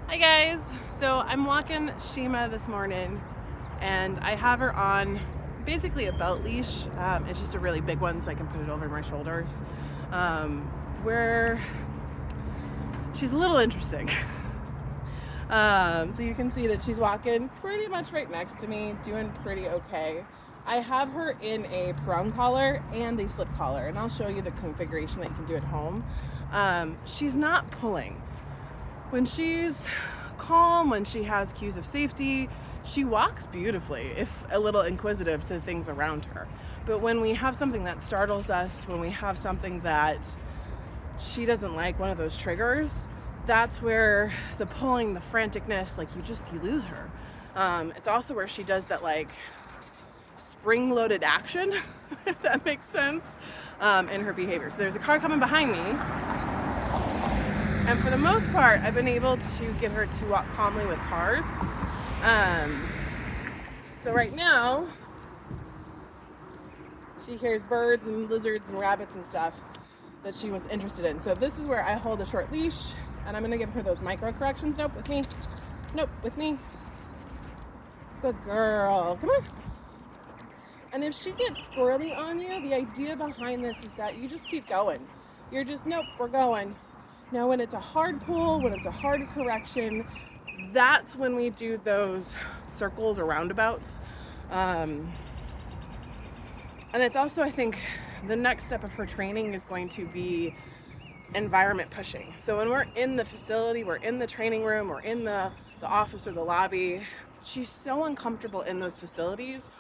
Hi guys, so I'm walking Shima this morning and I have her on basically a belt leash. It's just a really big one so I can put it over my shoulders, where she's a little interesting. So you can see that she's walking pretty much right next to me, doing pretty okay. I have her in a prong collar and a slip collar, and I'll show you the configuration that you can do at home. She's not pulling. When she's calm, when she has cues of safety, she walks beautifully, if a little inquisitive to the things around her. But when we have something that startles us, when we have something that she doesn't like, one of those triggers, that's where the pulling, the franticness, like you lose her. It's also where she does that like spring-loaded action, if that makes sense, in her behavior. So there's a car coming behind me. And for the most part, I've been able to get her to walk calmly with cars. So right now, she hears birds and lizards and rabbits and stuff that she was interested in. So this is where I hold a short leash, and I'm gonna give her those micro corrections. Nope, with me. Nope, with me. Good girl, come on. And if she gets squirrely on you, the idea behind this is that you just keep going. You're just, nope, we're going. Now, when it's a hard pull, when it's a hard correction, that's when we do those circles or roundabouts. And it's also, I think, the next step of her training is going to be environment pushing. So when we're in the facility, we're in the training room, we're in the office or the lobby, she's so uncomfortable in those facilities.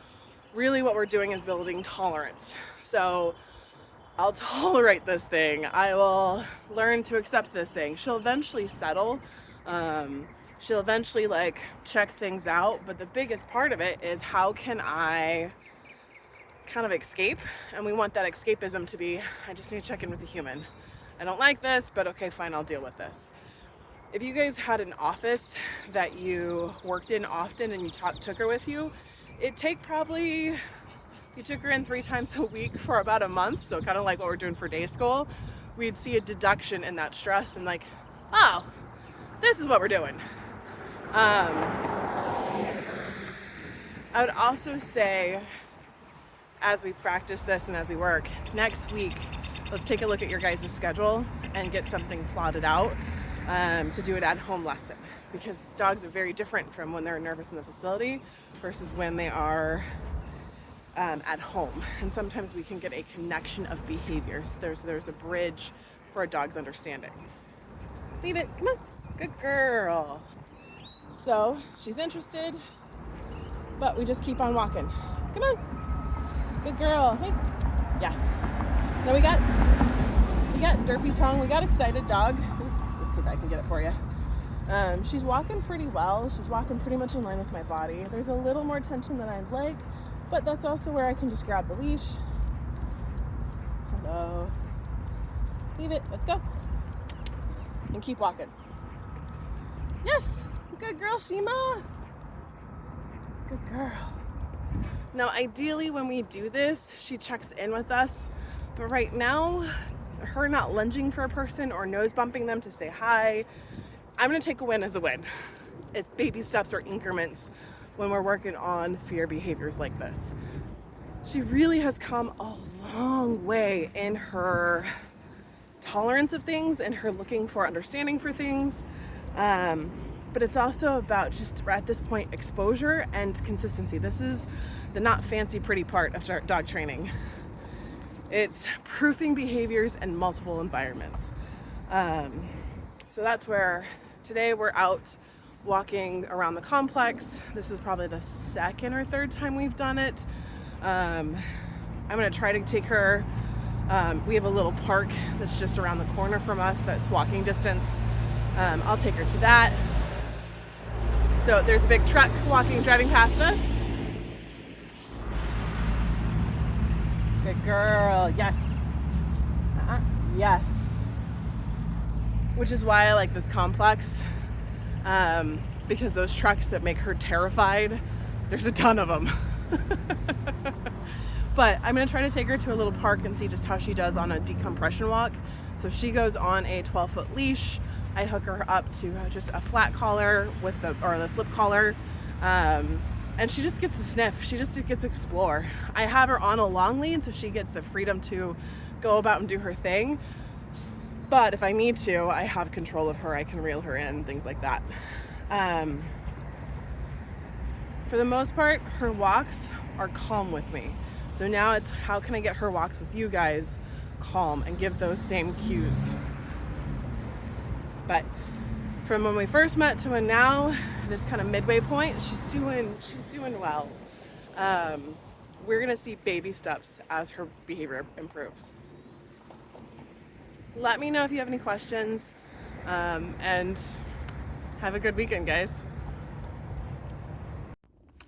Really what we're doing is building tolerance. So I'll tolerate this thing. I will learn to accept this thing. She'll eventually settle. She'll eventually like check things out. But the biggest part of it is how can I kind of escape? And we want that escapism to be, I just need to check in with the human. I don't like this, but okay, fine, I'll deal with this. If you guys had an office that you worked in often and you took her with you, it'd take probably, you took her in 3 times a week for about a month, so kind of like what we're doing for day school, we'd see a deduction in that stress and like, oh, this is what we're doing. I would also say, as we practice this and as we work, next week, let's take a look at your guys' schedule and get something plotted out to do an at-home lesson, because dogs are very different from when they're nervous in the facility versus when they are at home. And sometimes we can get a connection of behaviors. There's a bridge for a dog's understanding. Leave it, come on, good girl. So she's interested, but we just keep on walking. Come on, good girl, hey, yes. Now we got derpy tongue, we got excited dog. Let's see if I can get it for you. She's walking pretty well. She's walking pretty much in line with my body. There's a little more tension than I'd like, but that's also where I can just grab the leash. Hello. Leave it. Let's go. And keep walking. Yes. Good girl, Shima. Good girl. Now, ideally, when we do this, she checks in with us. But right now, her not lunging for a person or nose bumping them to say hi, I'm going to take a win as a win. It's baby steps or increments when we're working on fear behaviors like this. She really has come a long way in her tolerance of things and her looking for understanding for things. But it's also about just at this point exposure and consistency. This is the not fancy pretty part of dog training. It's proofing behaviors in multiple environments. So that's where today we're out walking around the complex. This is probably the 2nd or 3rd time we've done it. I'm gonna try to take her, we have a little park that's just around the corner from us that's walking distance. I'll take her to that. So there's a big truck driving past us. Good girl, yes. Yes. Which is why I like this complex, because those trucks that make her terrified, there's a ton of them. But I'm gonna try to take her to a little park and see just how she does on a decompression walk. So she goes on a 12-foot leash. I hook her up to just a flat collar with the slip collar. And she just gets to sniff. She just gets to explore. I have her on a long lead so she gets the freedom to go about and do her thing. But if I need to, I have control of her. I can reel her in, things like that. For the most part, her walks are calm with me. So now it's how can I get her walks with you guys calm and give those same cues. But from when we first met to when now, this kind of midway point, she's doing well. We're gonna see baby steps as her behavior improves. Let me know if you have any questions, and have a good weekend, guys.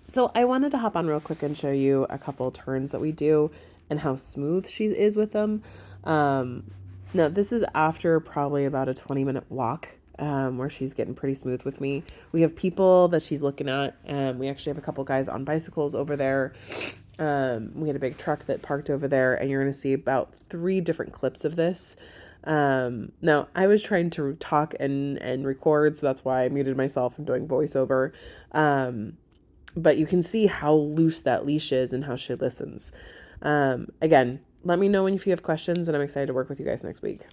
So I wanted to hop on real quick and show you a couple turns that we do and how smooth she is with them. Now this is after probably about a 20-minute walk, where she's getting pretty smooth with me. We have people that she's looking at, and we actually have a couple guys on bicycles over there. We had a big truck that parked over there, and you're going to see about 3 different clips of this. Now I was trying to talk and record, so that's why I muted myself and doing voiceover. But you can see how loose that leash is and how she listens. Again, let me know if you have questions, and I'm excited to work with you guys next week.